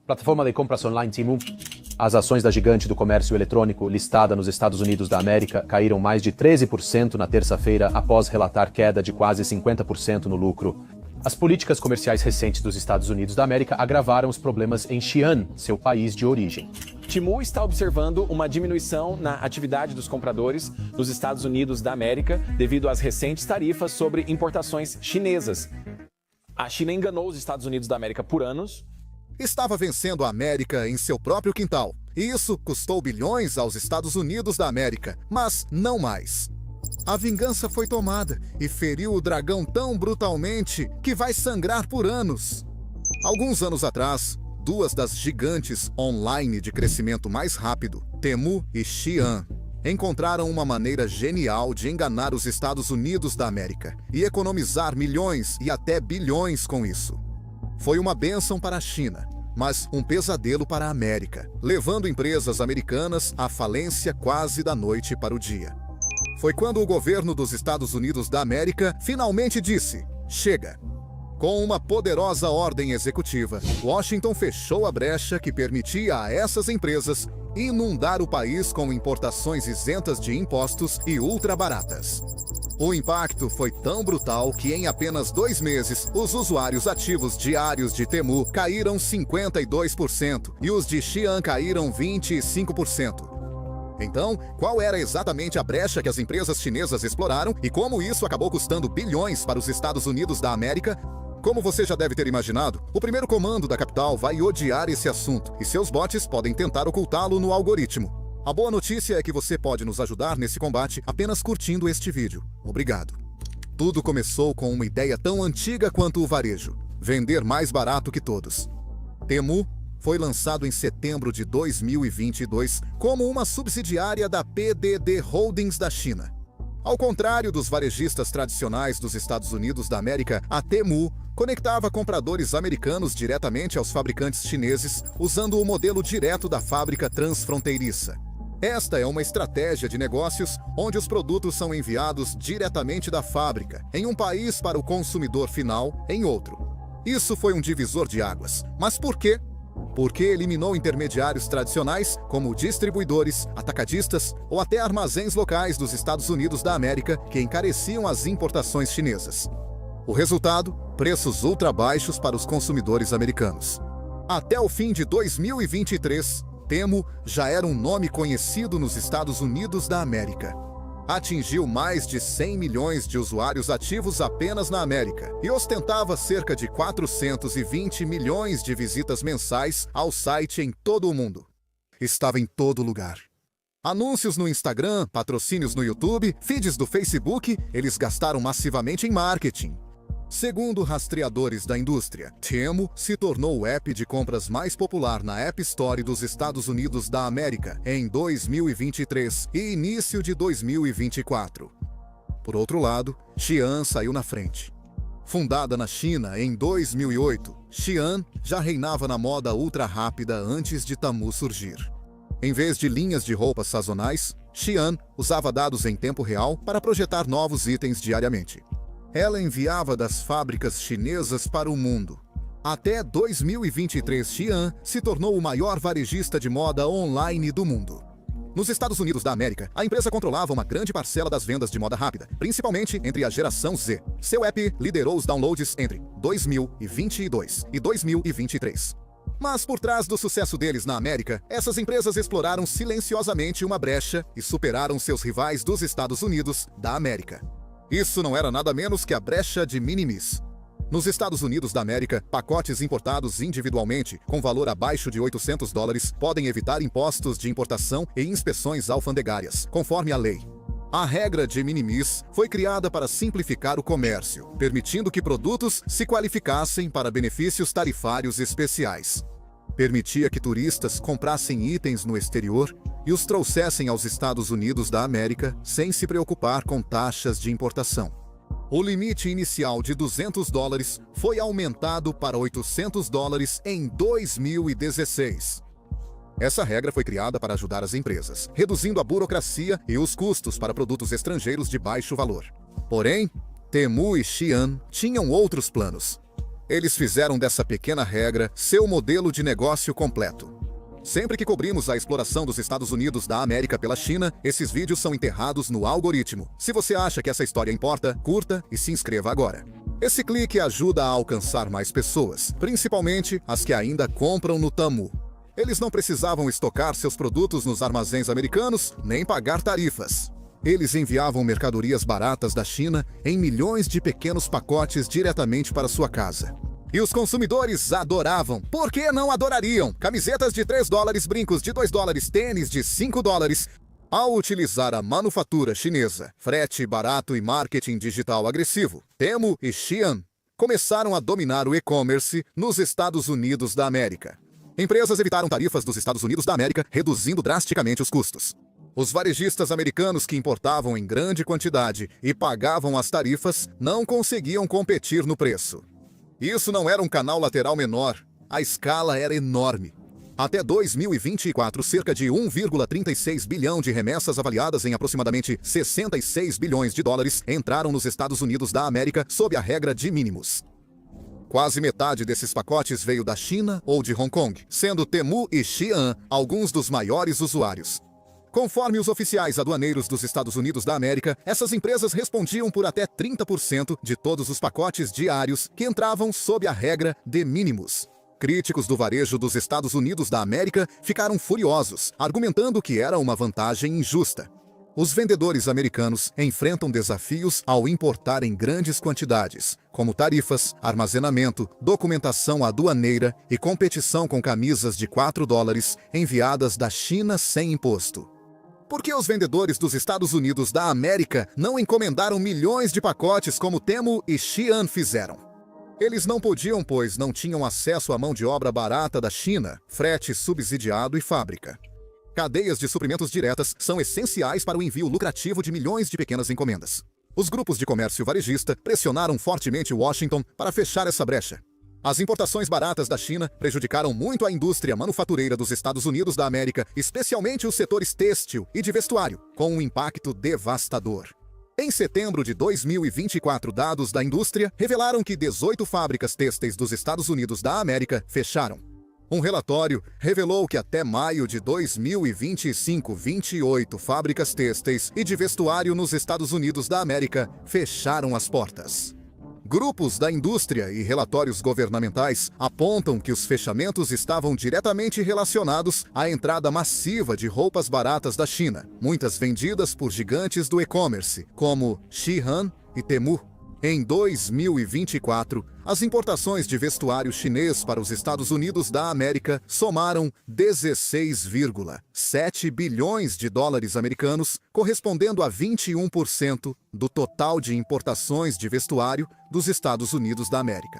Plataforma de compras online Temu. As ações da gigante do comércio eletrônico listada nos Estados Unidos da América caíram mais de 13% na terça-feira após relatar queda de quase 50% no lucro. As políticas comerciais recentes dos Estados Unidos da América agravaram os problemas em Xi'an, seu país de origem. Temu está observando uma diminuição na atividade dos compradores nos Estados Unidos da América devido às recentes tarifas sobre importações chinesas. A China enganou os Estados Unidos da América por anos. Estava vencendo a América em seu próprio quintal. E isso custou bilhões aos Estados Unidos da América, mas não mais. A vingança foi tomada e feriu o dragão tão brutalmente que vai sangrar por anos. Alguns anos atrás, duas das gigantes online de crescimento mais rápido, Temu e Xi'an, encontraram uma maneira genial de enganar os Estados Unidos da América e economizar milhões e até bilhões com isso. Foi uma bênção para a China, mas um pesadelo para a América, levando empresas americanas à falência quase da noite para o dia. Foi quando o governo dos Estados Unidos da América finalmente disse: chega! Com uma poderosa ordem executiva, Washington fechou a brecha que permitia a essas empresas inundar o país com importações isentas de impostos e ultra baratas. O impacto foi tão brutal que em apenas 2 meses, os usuários ativos diários de Temu caíram 52% e os de Xi'an caíram 25%. Então, qual era exatamente a brecha que as empresas chinesas exploraram e como isso acabou custando bilhões para os Estados Unidos da América? Como você já deve ter imaginado, o primeiro comando da capital vai odiar esse assunto e seus bots podem tentar ocultá-lo no algoritmo. A boa notícia é que você pode nos ajudar nesse combate apenas curtindo este vídeo. Obrigado. Tudo começou com uma ideia tão antiga quanto o varejo: vender mais barato que todos. Temu foi lançado em setembro de 2022 como uma subsidiária da PDD Holdings da China. Ao contrário dos varejistas tradicionais dos Estados Unidos da América, a Temu conectava compradores americanos diretamente aos fabricantes chineses usando o modelo direto da fábrica transfronteiriça. Esta é uma estratégia de negócios onde os produtos são enviados diretamente da fábrica, em um país, para o consumidor final, em outro. Isso foi um divisor de águas. Mas por quê? Porque eliminou intermediários tradicionais, como distribuidores, atacadistas ou até armazéns locais dos Estados Unidos da América que encareciam as importações chinesas. O resultado? Preços ultra baixos para os consumidores americanos. Até o fim de 2023, Temu já era um nome conhecido nos Estados Unidos da América. Atingiu mais de 100 milhões de usuários ativos apenas na América e ostentava cerca de 420 milhões de visitas mensais ao site em todo o mundo. Estava em todo lugar. Anúncios no Instagram, patrocínios no YouTube, feeds do Facebook, eles gastaram massivamente em marketing. Segundo rastreadores da indústria, Temu se tornou o app de compras mais popular na App Store dos Estados Unidos da América em 2023 e início de 2024. Por outro lado, Xi'an saiu na frente. Fundada na China em 2008, Xi'an já reinava na moda ultra rápida antes de Temu surgir. Em vez de linhas de roupas sazonais, Xi'an usava dados em tempo real para projetar novos itens diariamente. Ela enviava das fábricas chinesas para o mundo. Até 2023, Xi'an se tornou o maior varejista de moda online do mundo. Nos Estados Unidos da América, a empresa controlava uma grande parcela das vendas de moda rápida, principalmente entre a geração Z. Seu app liderou os downloads entre 2022 e 2023. Mas por trás do sucesso deles na América, essas empresas exploraram silenciosamente uma brecha e superaram seus rivais dos Estados Unidos da América. Isso não era nada menos que a brecha de minimis. Nos Estados Unidos da América, pacotes importados individualmente, com valor abaixo de $800, podem evitar impostos de importação e inspeções alfandegárias, conforme a lei. A regra de minimis foi criada para simplificar o comércio, permitindo que produtos se qualificassem para benefícios tarifários especiais. Permitia que turistas comprassem itens no exterior e os trouxessem aos Estados Unidos da América sem se preocupar com taxas de importação. O limite inicial de $200 foi aumentado para $800 em 2016. Essa regra foi criada para ajudar as empresas, reduzindo a burocracia e os custos para produtos estrangeiros de baixo valor. Porém, Temu e Xi'an tinham outros planos. Eles fizeram dessa pequena regra seu modelo de negócio completo. Sempre que cobrimos a exploração dos Estados Unidos da América pela China, esses vídeos são enterrados no algoritmo. Se você acha que essa história importa, curta e se inscreva agora. Esse clique ajuda a alcançar mais pessoas, principalmente as que ainda compram no Temu. Eles não precisavam estocar seus produtos nos armazéns americanos, nem pagar tarifas. Eles enviavam mercadorias baratas da China em milhões de pequenos pacotes diretamente para sua casa. E os consumidores adoravam. Por que não adorariam? Camisetas de $3, brincos de $2, tênis de $5. Ao utilizar a manufatura chinesa, frete barato e marketing digital agressivo, Temu e Shein começaram a dominar o e-commerce nos Estados Unidos da América. Empresas evitaram tarifas dos Estados Unidos da América, reduzindo drasticamente os custos. Os varejistas americanos que importavam em grande quantidade e pagavam as tarifas não conseguiam competir no preço. Isso não era um canal lateral menor, a escala era enorme. Até 2024, cerca de 1,36 bilhão de remessas avaliadas em aproximadamente 66 bilhões de dólares entraram nos Estados Unidos da América sob a regra de mínimos. Quase metade desses pacotes veio da China ou de Hong Kong, sendo Temu e Shein alguns dos maiores usuários. Conforme os oficiais aduaneiros dos Estados Unidos da América, essas empresas respondiam por até 30% de todos os pacotes diários que entravam sob a regra de mínimos. Críticos do varejo dos Estados Unidos da América ficaram furiosos, argumentando que era uma vantagem injusta. Os vendedores americanos enfrentam desafios ao importar em grandes quantidades, como tarifas, armazenamento, documentação aduaneira e competição com camisas de $4 enviadas da China sem imposto. Por que os vendedores dos Estados Unidos da América não encomendaram milhões de pacotes como Temu e Shein fizeram? Eles não podiam, pois não tinham acesso à mão de obra barata da China, frete subsidiado e fábrica. Cadeias de suprimentos diretas são essenciais para o envio lucrativo de milhões de pequenas encomendas. Os grupos de comércio varejista pressionaram fortemente Washington para fechar essa brecha. As importações baratas da China prejudicaram muito a indústria manufatureira dos Estados Unidos da América, especialmente os setores têxtil e de vestuário, com um impacto devastador. Em setembro de 2024, dados da indústria revelaram que 18 fábricas têxteis dos Estados Unidos da América fecharam. Um relatório revelou que até maio de 2025, 28 fábricas têxteis e de vestuário nos Estados Unidos da América fecharam as portas. Grupos da indústria e relatórios governamentais apontam que os fechamentos estavam diretamente relacionados à entrada massiva de roupas baratas da China, muitas vendidas por gigantes do e-commerce, como Shein e Temu. Em 2024, as importações de vestuário chinês para os Estados Unidos da América somaram 16,7 bilhões de dólares americanos, correspondendo a 21% do total de importações de vestuário dos Estados Unidos da América.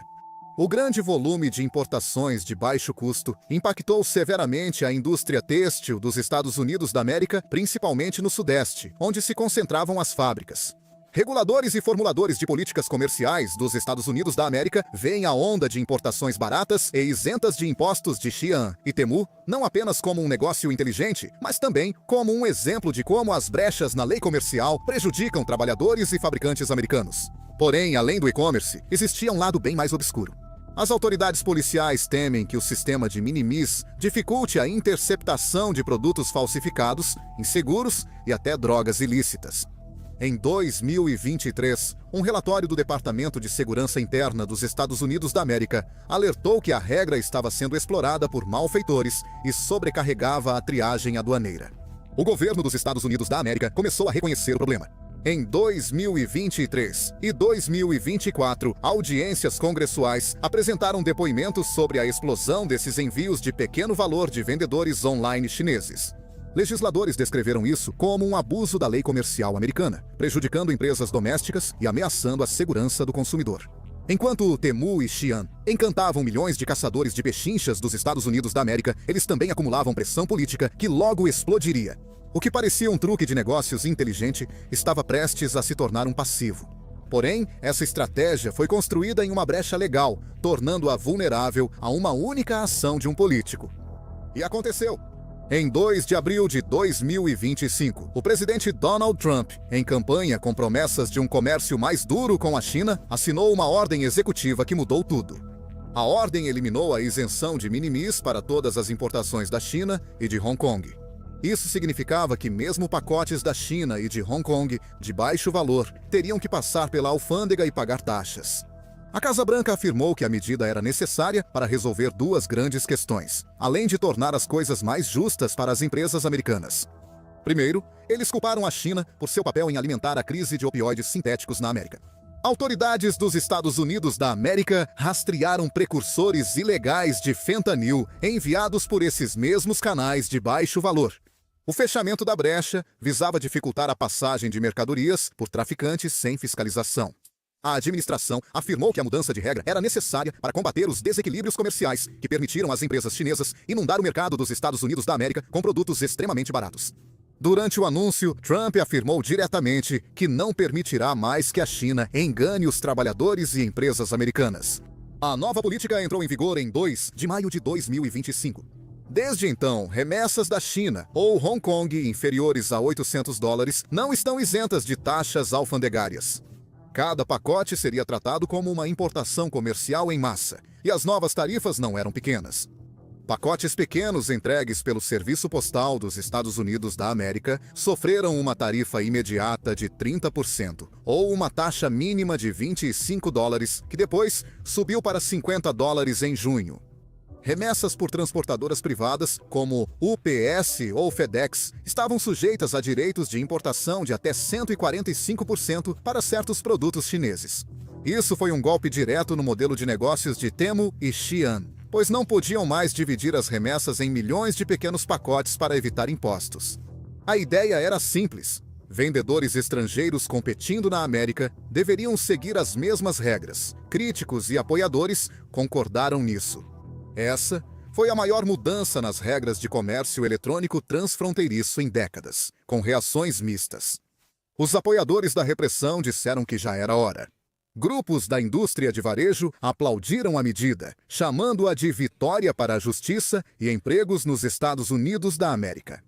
O grande volume de importações de baixo custo impactou severamente a indústria têxtil dos Estados Unidos da América, principalmente no Sudeste, onde se concentravam as fábricas. Reguladores e formuladores de políticas comerciais dos Estados Unidos da América veem a onda de importações baratas e isentas de impostos de Shein e Temu não apenas como um negócio inteligente, mas também como um exemplo de como as brechas na lei comercial prejudicam trabalhadores e fabricantes americanos. Porém, além do e-commerce, existia um lado bem mais obscuro. As autoridades policiais temem que o sistema de minimis dificulte a interceptação de produtos falsificados, inseguros e até drogas ilícitas. Em 2023, um relatório do Departamento de Segurança Interna dos Estados Unidos da América alertou que a regra estava sendo explorada por malfeitores e sobrecarregava a triagem aduaneira. O governo dos Estados Unidos da América começou a reconhecer o problema. Em 2023 e 2024, audiências congressuais apresentaram depoimentos sobre a explosão desses envios de pequeno valor de vendedores online chineses. Legisladores descreveram isso como um abuso da lei comercial americana, prejudicando empresas domésticas e ameaçando a segurança do consumidor. Enquanto Temu e Shein encantavam milhões de caçadores de pechinchas dos Estados Unidos da América, eles também acumulavam pressão política que logo explodiria. O que parecia um truque de negócios inteligente estava prestes a se tornar um passivo. Porém, essa estratégia foi construída em uma brecha legal, tornando-a vulnerável a uma única ação de um político. E aconteceu. Em 2 de abril de 2025, o presidente Donald Trump, em campanha com promessas de um comércio mais duro com a China, assinou uma ordem executiva que mudou tudo. A ordem eliminou a isenção de minimis para todas as importações da China e de Hong Kong. Isso significava que mesmo pacotes da China e de Hong Kong de baixo valor teriam que passar pela alfândega e pagar taxas. A Casa Branca afirmou que a medida era necessária para resolver duas grandes questões, além de tornar as coisas mais justas para as empresas americanas. Primeiro, eles culparam a China por seu papel em alimentar a crise de opioides sintéticos na América. Autoridades dos Estados Unidos da América rastrearam precursores ilegais de fentanil enviados por esses mesmos canais de baixo valor. O fechamento da brecha visava dificultar a passagem de mercadorias por traficantes sem fiscalização. A administração afirmou que a mudança de regra era necessária para combater os desequilíbrios comerciais que permitiram às empresas chinesas inundar o mercado dos Estados Unidos da América com produtos extremamente baratos. Durante o anúncio, Trump afirmou diretamente que não permitirá mais que a China engane os trabalhadores e empresas americanas. A nova política entrou em vigor em 2 de maio de 2025. Desde então, remessas da China ou Hong Kong inferiores a $800 não estão isentas de taxas alfandegárias. Cada pacote seria tratado como uma importação comercial em massa, e as novas tarifas não eram pequenas. Pacotes pequenos entregues pelo Serviço Postal dos Estados Unidos da América sofreram uma tarifa imediata de 30%, ou uma taxa mínima de $25, que depois subiu para $50 em junho. Remessas por transportadoras privadas, como UPS ou FedEx, estavam sujeitas a direitos de importação de até 145% para certos produtos chineses. Isso foi um golpe direto no modelo de negócios de Temu e Xi'an, pois não podiam mais dividir as remessas em milhões de pequenos pacotes para evitar impostos. A ideia era simples. Vendedores estrangeiros competindo na América deveriam seguir as mesmas regras. Críticos e apoiadores concordaram nisso. Essa foi a maior mudança nas regras de comércio eletrônico transfronteiriço em décadas, com reações mistas. Os apoiadores da repressão disseram que já era hora. Grupos da indústria de varejo aplaudiram a medida, chamando-a de vitória para a justiça e empregos nos Estados Unidos da América.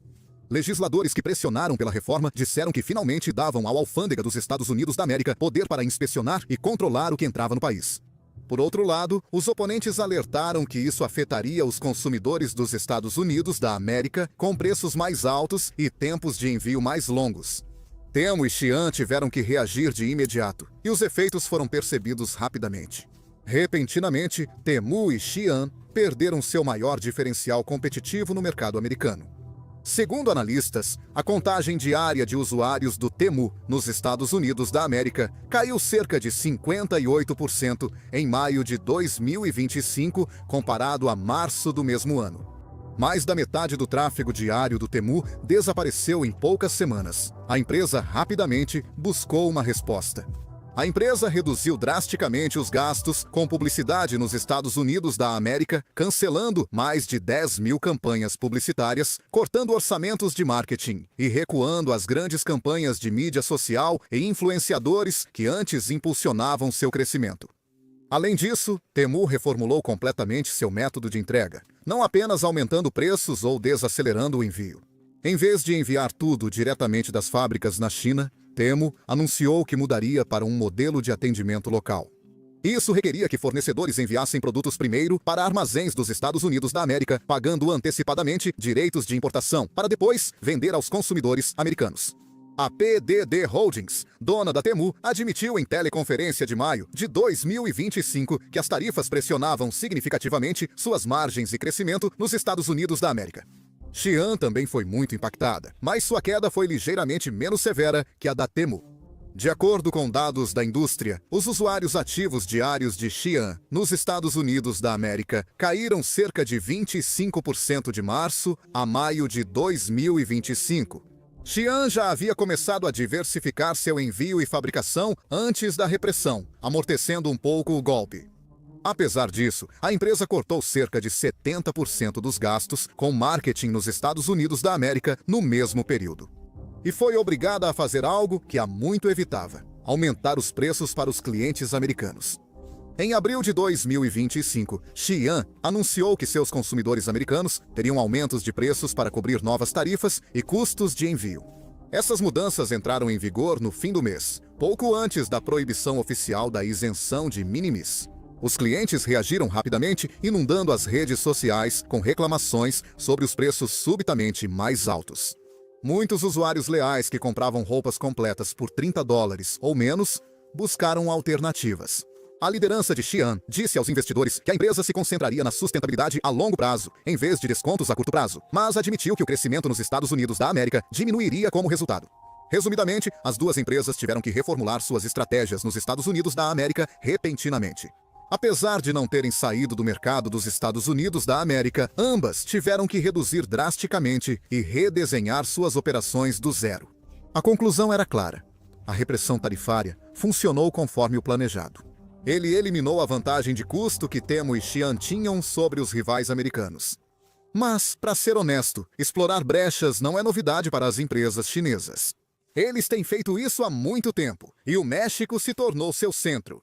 Legisladores que pressionaram pela reforma disseram que finalmente davam à alfândega dos Estados Unidos da América poder para inspecionar e controlar o que entrava no país. Por outro lado, os oponentes alertaram que isso afetaria os consumidores dos Estados Unidos da América com preços mais altos e tempos de envio mais longos. Temu e Xi'an tiveram que reagir de imediato, e os efeitos foram percebidos rapidamente. Repentinamente, Temu e Xi'an perderam seu maior diferencial competitivo no mercado americano. Segundo analistas, a contagem diária de usuários do Temu nos Estados Unidos da América caiu cerca de 58% em maio de 2025, comparado a março do mesmo ano. Mais da metade do tráfego diário do Temu desapareceu em poucas semanas. A empresa rapidamente buscou uma resposta. A empresa reduziu drasticamente os gastos com publicidade nos Estados Unidos da América, cancelando mais de 10 mil campanhas publicitárias, cortando orçamentos de marketing e recuando as grandes campanhas de mídia social e influenciadores que antes impulsionavam seu crescimento. Além disso, Temu reformulou completamente seu método de entrega, não apenas aumentando preços ou desacelerando o envio. Em vez de enviar tudo diretamente das fábricas na China, Temu anunciou que mudaria para um modelo de atendimento local. Isso requeria que fornecedores enviassem produtos primeiro para armazéns dos Estados Unidos da América, pagando antecipadamente direitos de importação, para depois vender aos consumidores americanos. A PDD Holdings, dona da Temu, admitiu em teleconferência de maio de 2025 que as tarifas pressionavam significativamente suas margens e crescimento nos Estados Unidos da América. Xi'an também foi muito impactada, mas sua queda foi ligeiramente menos severa que a da Temu. De acordo com dados da indústria, os usuários ativos diários de Xi'an nos Estados Unidos da América caíram cerca de 25% de março a maio de 2025. Xi'an já havia começado a diversificar seu envio e fabricação antes da repressão, amortecendo um pouco o golpe. Apesar disso, a empresa cortou cerca de 70% dos gastos com marketing nos Estados Unidos da América no mesmo período. E foi obrigada a fazer algo que há muito evitava: aumentar os preços para os clientes americanos. Em abril de 2025, Xi'an anunciou que seus consumidores americanos teriam aumentos de preços para cobrir novas tarifas e custos de envio. Essas mudanças entraram em vigor no fim do mês, pouco antes da proibição oficial da isenção de minimis. Os clientes reagiram rapidamente, inundando as redes sociais com reclamações sobre os preços subitamente mais altos. Muitos usuários leais que compravam roupas completas por $30 ou menos buscaram alternativas. A liderança de Shein disse aos investidores que a empresa se concentraria na sustentabilidade a longo prazo, em vez de descontos a curto prazo, mas admitiu que o crescimento nos Estados Unidos da América diminuiria como resultado. Resumidamente, as duas empresas tiveram que reformular suas estratégias nos Estados Unidos da América repentinamente. Apesar de não terem saído do mercado dos Estados Unidos da América, ambas tiveram que reduzir drasticamente e redesenhar suas operações do zero. A conclusão era clara. A repressão tarifária funcionou conforme o planejado. Ele eliminou a vantagem de custo que Temu e Shein tinham sobre os rivais americanos. Mas, para ser honesto, explorar brechas não é novidade para as empresas chinesas. Eles têm feito isso há muito tempo, e o México se tornou seu centro.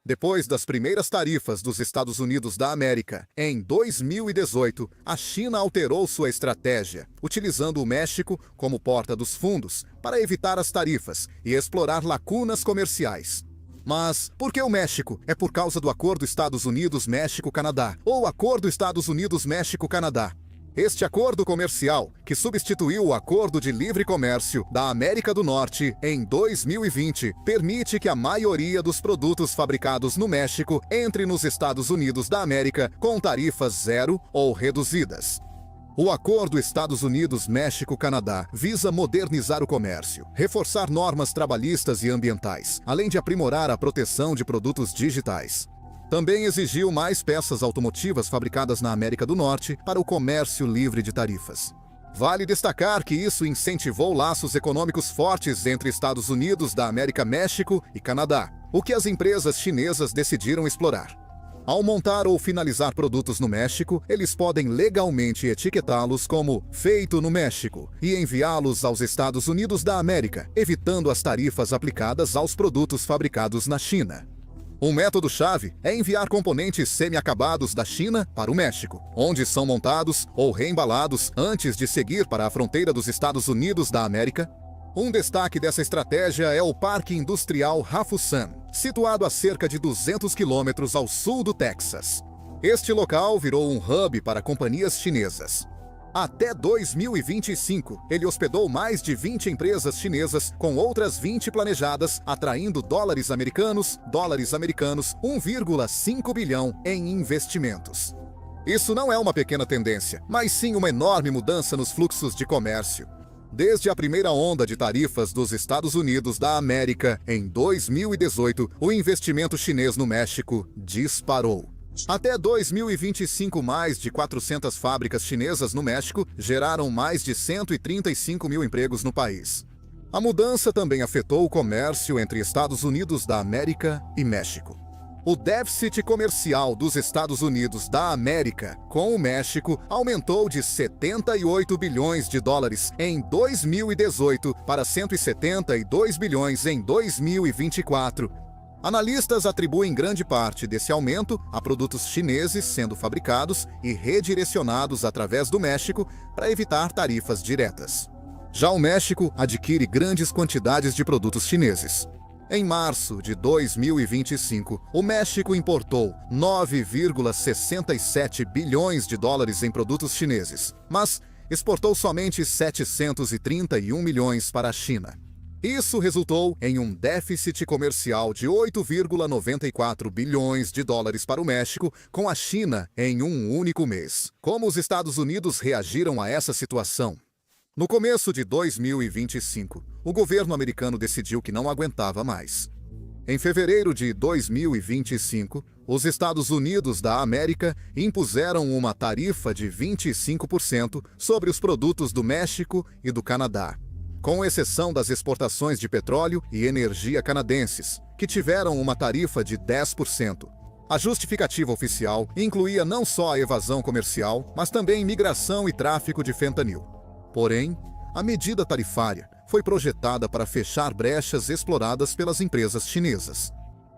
Depois das primeiras tarifas dos Estados Unidos da América, em 2018, a China alterou sua estratégia, utilizando o México como porta dos fundos para evitar as tarifas e explorar lacunas comerciais. Mas por que o México? É por causa do Acordo Estados Unidos-México-Canadá, ou Acordo Estados Unidos-México-Canadá. Este acordo comercial, que substituiu o Acordo de Livre Comércio da América do Norte em 2020, permite que a maioria dos produtos fabricados no México entre nos Estados Unidos da América com tarifas zero ou reduzidas. O Acordo Estados Unidos-México-Canadá visa modernizar o comércio, reforçar normas trabalhistas e ambientais, além de aprimorar a proteção de produtos digitais. Também exigiu mais peças automotivas fabricadas na América do Norte para o comércio livre de tarifas. Vale destacar que isso incentivou laços econômicos fortes entre Estados Unidos da América, México e Canadá, o que as empresas chinesas decidiram explorar. Ao montar ou finalizar produtos no México, eles podem legalmente etiquetá-los como feito no México e enviá-los aos Estados Unidos da América, evitando as tarifas aplicadas aos produtos fabricados na China. Um método-chave é enviar componentes semi-acabados da China para o México, onde são montados ou reembalados antes de seguir para a fronteira dos Estados Unidos da América. Um destaque dessa estratégia é o Parque Industrial Hafusan, situado a cerca de 200 quilômetros ao sul do Texas. Este local virou um hub para companhias chinesas. Até 2025, ele hospedou mais de 20 empresas chinesas, com outras 20 planejadas, atraindo dólares americanos, 1,5 bilhão em investimentos. Isso não é uma pequena tendência, mas sim uma enorme mudança nos fluxos de comércio. Desde a primeira onda de tarifas dos Estados Unidos da América, em 2018, o investimento chinês no México disparou. Até 2025, mais de 400 fábricas chinesas no México geraram mais de 135 mil empregos no país. A mudança também afetou o comércio entre Estados Unidos da América e México. O déficit comercial dos Estados Unidos da América com o México aumentou de 78 bilhões de dólares em 2018 para 172 bilhões em 2024. Analistas atribuem grande parte desse aumento a produtos chineses sendo fabricados e redirecionados através do México para evitar tarifas diretas. Já o México adquire grandes quantidades de produtos chineses. Em março de 2025, o México importou 9,67 bilhões de dólares em produtos chineses, mas exportou somente 731 milhões para a China. Isso resultou em um déficit comercial de 8,94 bilhões de dólares para o México com a China em um único mês. Como os Estados Unidos reagiram a essa situação? No começo de 2025, o governo americano decidiu que não aguentava mais. Em fevereiro de 2025, os Estados Unidos da América impuseram uma tarifa de 25% sobre os produtos do México e do Canadá, com exceção das exportações de petróleo e energia canadenses, que tiveram uma tarifa de 10%. A justificativa oficial incluía não só a evasão comercial, mas também migração e tráfico de fentanil. Porém, a medida tarifária foi projetada para fechar brechas exploradas pelas empresas chinesas.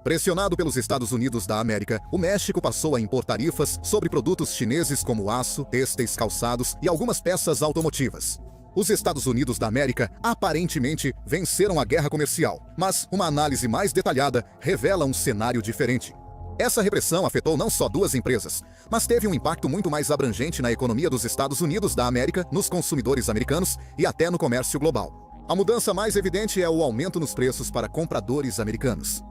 Pressionado pelos Estados Unidos da América, o México passou a impor tarifas sobre produtos chineses como aço, têxteis, calçados e algumas peças automotivas. Os Estados Unidos da América aparentemente venceram a guerra comercial, mas uma análise mais detalhada revela um cenário diferente. Essa repressão afetou não só duas empresas, mas teve um impacto muito mais abrangente na economia dos Estados Unidos da América, nos consumidores americanos e até no comércio global. A mudança mais evidente é o aumento nos preços para compradores americanos.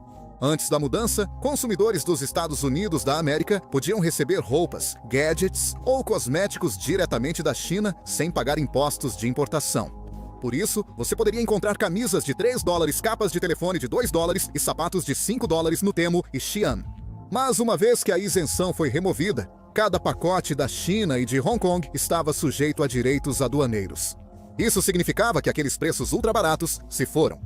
Antes da mudança, consumidores dos Estados Unidos da América podiam receber roupas, gadgets ou cosméticos diretamente da China sem pagar impostos de importação. Por isso, você poderia encontrar camisas de $3, capas de telefone de $2 e sapatos de $5 no Temu e Shein. Mas uma vez que a isenção foi removida, cada pacote da China e de Hong Kong estava sujeito a direitos aduaneiros. Isso significava que aqueles preços ultra baratos se foram.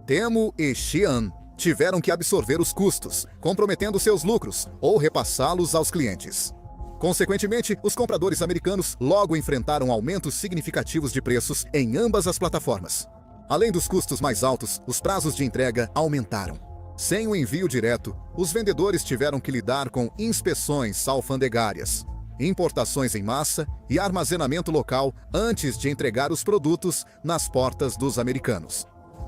Temu e Shein tiveram que absorver os custos, comprometendo seus lucros ou repassá-los aos clientes. Consequentemente, os compradores americanos logo enfrentaram aumentos significativos de preços em ambas as plataformas. Além dos custos mais altos, os prazos de entrega aumentaram. Sem o envio direto, os vendedores tiveram que lidar com inspeções alfandegárias, importações em massa e armazenamento local antes de entregar os produtos nas portas dos americanos.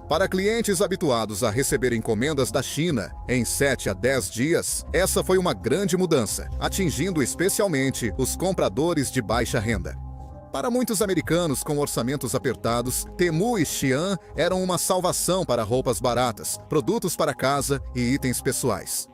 Para clientes habituados a receber encomendas da China em 7 a 10 dias, essa foi uma grande mudança, atingindo especialmente os compradores de baixa renda. Para muitos americanos com orçamentos apertados, Temu e Shein eram uma salvação para roupas baratas, produtos para casa e itens pessoais.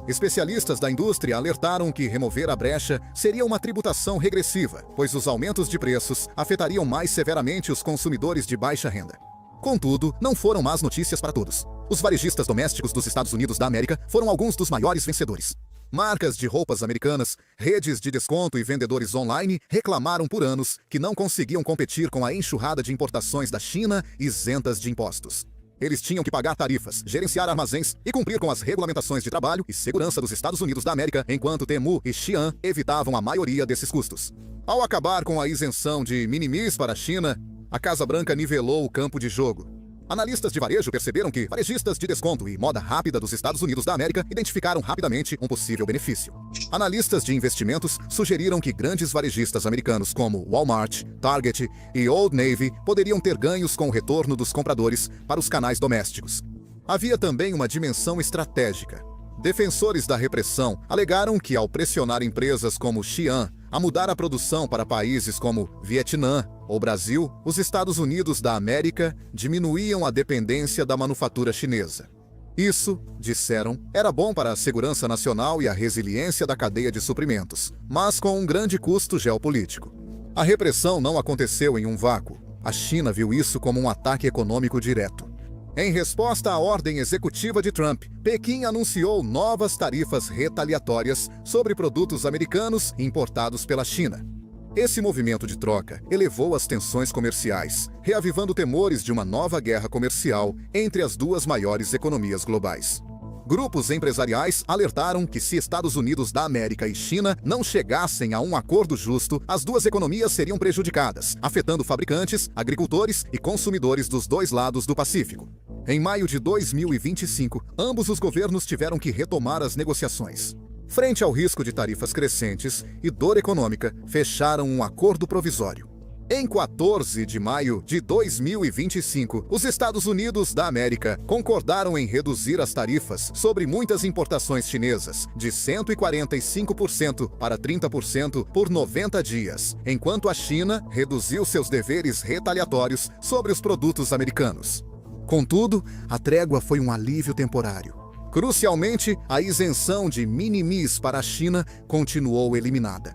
Especialistas da indústria alertaram que remover a brecha seria uma tributação regressiva, pois os aumentos de preços afetariam mais severamente os consumidores de baixa renda. Contudo, não foram más notícias para todos. Os varejistas domésticos dos Estados Unidos da América foram alguns dos maiores vencedores. Marcas de roupas americanas, redes de desconto e vendedores online reclamaram por anos que não conseguiam competir com a enxurrada de importações da China isentas de impostos. Eles tinham que pagar tarifas, gerenciar armazéns e cumprir com as regulamentações de trabalho e segurança dos Estados Unidos da América, enquanto Temu e Shein evitavam a maioria desses custos. Ao acabar com a isenção de minimis para a China, a Casa Branca nivelou o campo de jogo. Analistas de varejo perceberam que varejistas de desconto e moda rápida dos Estados Unidos da América identificaram rapidamente um possível benefício. Analistas de investimentos sugeriram que grandes varejistas americanos como Walmart, Target e Old Navy poderiam ter ganhos com o retorno dos compradores para os canais domésticos. Havia também uma dimensão estratégica. Defensores da repressão alegaram que, ao pressionar empresas como Shein a mudar a produção para países como Vietnã ou Brasil, os Estados Unidos da América diminuíam a dependência da manufatura chinesa. Isso, disseram, era bom para a segurança nacional e a resiliência da cadeia de suprimentos, mas com um grande custo geopolítico. A repressão não aconteceu em um vácuo. A China viu isso como um ataque econômico direto. Em resposta à ordem executiva de Trump, Pequim anunciou novas tarifas retaliatórias sobre produtos americanos importados pela China. Esse movimento de troca elevou as tensões comerciais, reavivando temores de uma nova guerra comercial entre as duas maiores economias globais. Grupos empresariais alertaram que se Estados Unidos da América e China não chegassem a um acordo justo, as duas economias seriam prejudicadas, afetando fabricantes, agricultores e consumidores dos dois lados do Pacífico. Em maio de 2025, ambos os governos tiveram que retomar as negociações. Frente ao risco de tarifas crescentes e dor econômica, fecharam um acordo provisório. Em 14 de maio de 2025, os Estados Unidos da América concordaram em reduzir as tarifas sobre muitas importações chinesas de 145% para 30% por 90 dias, enquanto a China reduziu seus deveres retaliatórios sobre os produtos americanos. Contudo, a trégua foi um alívio temporário. Crucialmente, a isenção de minimis para a China continuou eliminada.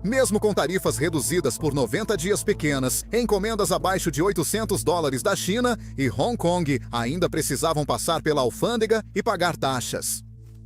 Mesmo com tarifas reduzidas por 90 dias pequenas, encomendas abaixo de $800 da China e Hong Kong ainda precisavam passar pela alfândega e pagar taxas.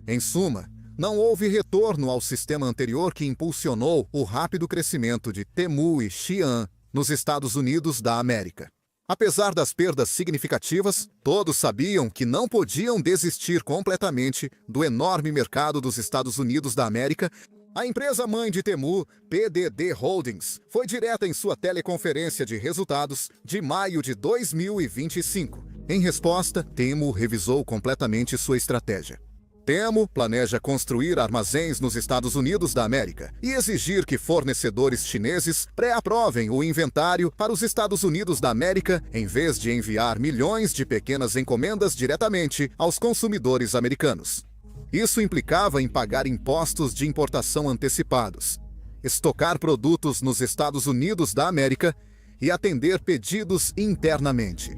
Em suma, não houve retorno ao sistema anterior que impulsionou o rápido crescimento de Temu e Shein nos Estados Unidos da América. Apesar das perdas significativas, todos sabiam que não podiam desistir completamente do enorme mercado dos Estados Unidos da América. A empresa mãe de Temu, PDD Holdings, foi direta em sua teleconferência de resultados de maio de 2025. Em resposta, Temu revisou completamente sua estratégia. Temu planeja construir armazéns nos Estados Unidos da América e exigir que fornecedores chineses pré-aprovem o inventário para os Estados Unidos da América, em vez de enviar milhões de pequenas encomendas diretamente aos consumidores americanos. Isso implicava em pagar impostos de importação antecipados, estocar produtos nos Estados Unidos da América e atender pedidos internamente.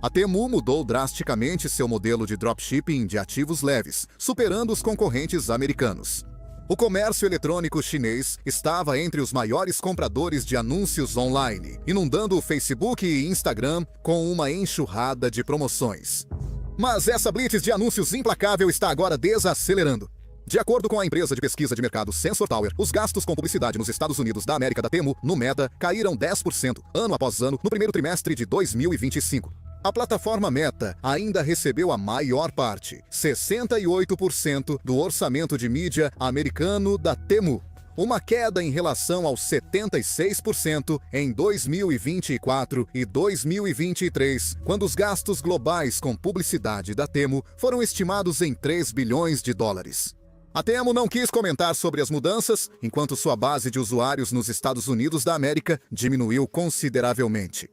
A Temu mudou drasticamente seu modelo de dropshipping de ativos leves, superando os concorrentes americanos. O comércio eletrônico chinês estava entre os maiores compradores de anúncios online, inundando o Facebook e Instagram com uma enxurrada de promoções. Mas essa blitz de anúncios implacável está agora desacelerando. De acordo com a empresa de pesquisa de mercado Sensor Tower, os gastos com publicidade nos Estados Unidos da América da Temu, no Meta, caíram 10%, ano após ano, no primeiro trimestre de 2025. A plataforma Meta ainda recebeu a maior parte, 68% do orçamento de mídia americano da Temu, uma queda em relação aos 76% em 2024 e 2023, quando os gastos globais com publicidade da Temu foram estimados em 3 bilhões de dólares. A Temu não quis comentar sobre as mudanças, enquanto sua base de usuários nos Estados Unidos da América diminuiu consideravelmente.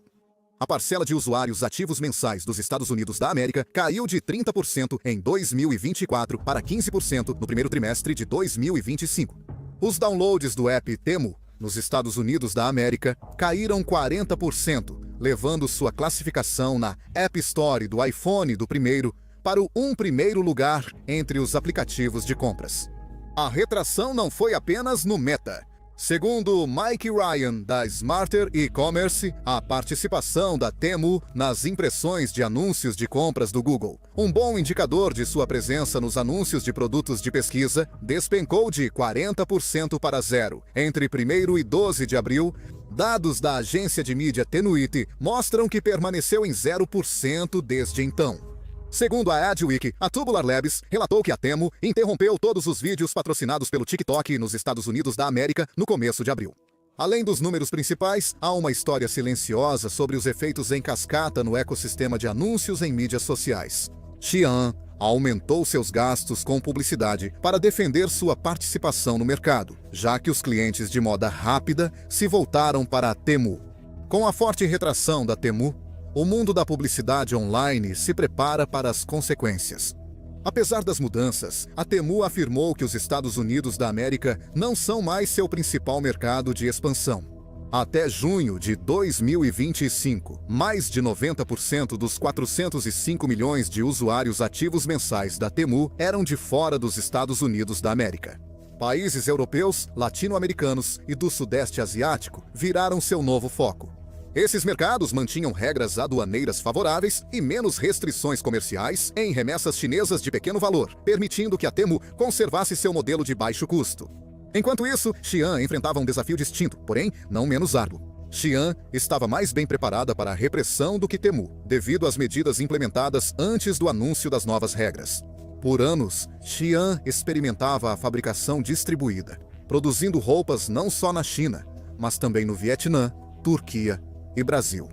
A parcela de usuários ativos mensais dos Estados Unidos da América caiu de 30% em 2024 para 15% no primeiro trimestre de 2025. Os downloads do app Temu, nos Estados Unidos da América, caíram 40%, levando sua classificação na App Store do iPhone do primeiro para o primeiro lugar entre os aplicativos de compras. A retração não foi apenas no Meta. Segundo Mike Ryan, da Smarter E-Commerce, a participação da Temu nas impressões de anúncios de compras do Google, um bom indicador de sua presença nos anúncios de produtos de pesquisa, despencou de 40% para 0% entre 1º e 12 de abril. Dados da agência de mídia Tenuity mostram que permaneceu em 0% desde então. Segundo a Adweek, a Tubular Labs relatou que a Temu interrompeu todos os vídeos patrocinados pelo TikTok nos Estados Unidos da América no começo de abril. Além dos números principais, há uma história silenciosa sobre os efeitos em cascata no ecossistema de anúncios em mídias sociais. Xi'an aumentou seus gastos com publicidade para defender sua participação no mercado, já que os clientes de moda rápida se voltaram para a Temu. Com a forte retração da Temu, o mundo da publicidade online se prepara para as consequências. Apesar das mudanças, a Temu afirmou que os Estados Unidos da América não são mais seu principal mercado de expansão. Até junho de 2025, mais de 90% dos 405 milhões de usuários ativos mensais da Temu eram de fora dos Estados Unidos da América. Países europeus, latino-americanos e do Sudeste Asiático viraram seu novo foco. Esses mercados mantinham regras aduaneiras favoráveis e menos restrições comerciais em remessas chinesas de pequeno valor, permitindo que a Temu conservasse seu modelo de baixo custo. Enquanto isso, Xi'an enfrentava um desafio distinto, porém não menos árduo. Xi'an estava mais bem preparada para a repressão do que Temu, devido às medidas implementadas antes do anúncio das novas regras. Por anos, Xi'an experimentava a fabricação distribuída, produzindo roupas não só na China, mas também no Vietnã, Turquia e Brasil.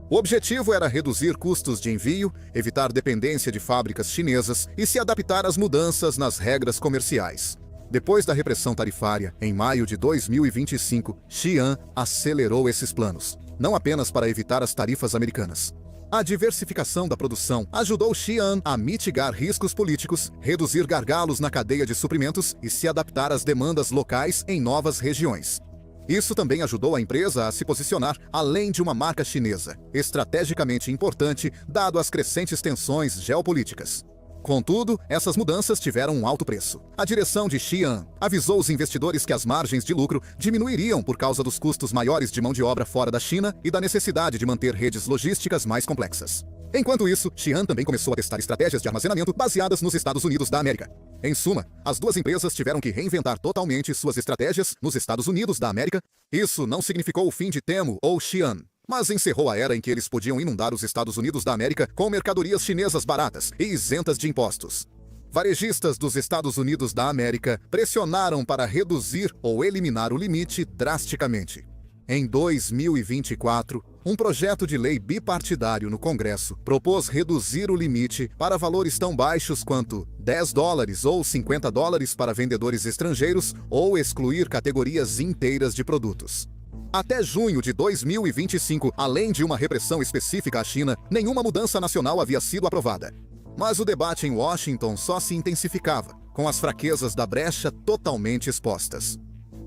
O objetivo era reduzir custos de envio, evitar dependência de fábricas chinesas e se adaptar às mudanças nas regras comerciais. Depois da repressão tarifária, em maio de 2025, Xi'an acelerou esses planos, não apenas para evitar as tarifas americanas. A diversificação da produção ajudou Xi'an a mitigar riscos políticos, reduzir gargalos na cadeia de suprimentos e se adaptar às demandas locais em novas regiões. Isso também ajudou a empresa a se posicionar além de uma marca chinesa, estrategicamente importante dado as crescentes tensões geopolíticas. Contudo, essas mudanças tiveram um alto preço. A direção de Xi'an avisou os investidores que as margens de lucro diminuiriam por causa dos custos maiores de mão de obra fora da China e da necessidade de manter redes logísticas mais complexas. Enquanto isso, Xi'an também começou a testar estratégias de armazenamento baseadas nos Estados Unidos da América. Em suma, as duas empresas tiveram que reinventar totalmente suas estratégias nos Estados Unidos da América. Isso não significou o fim de Temu ou Xi'an, mas encerrou a era em que eles podiam inundar os Estados Unidos da América com mercadorias chinesas baratas e isentas de impostos. Varejistas dos Estados Unidos da América pressionaram para reduzir ou eliminar o limite drasticamente. Em 2024, um projeto de lei bipartidário no Congresso propôs reduzir o limite para valores tão baixos quanto $10 ou $50 para vendedores estrangeiros ou excluir categorias inteiras de produtos. Até junho de 2025, além de uma repressão específica à China, nenhuma mudança nacional havia sido aprovada. Mas o debate em Washington só se intensificava. com as fraquezas da brecha totalmente expostas.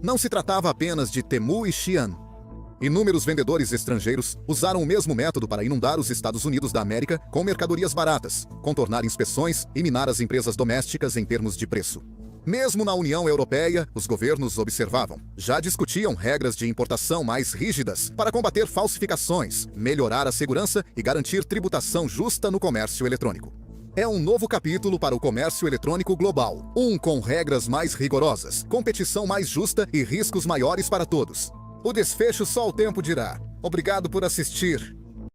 Não se tratava apenas de Temu e Shein. Inúmeros vendedores estrangeiros usaram o mesmo método para inundar os Estados Unidos da América com mercadorias baratas, contornar inspeções e minar as empresas domésticas em termos de preço. Mesmo na União Europeia, os governos observavam. Já discutiam regras de importação mais rígidas para combater falsificações, melhorar a segurança e garantir tributação justa no comércio eletrônico. É um novo capítulo para o comércio eletrônico global. Com regras mais rigorosas, competição mais justa e riscos maiores para todos. O desfecho só o tempo dirá. Obrigado por assistir.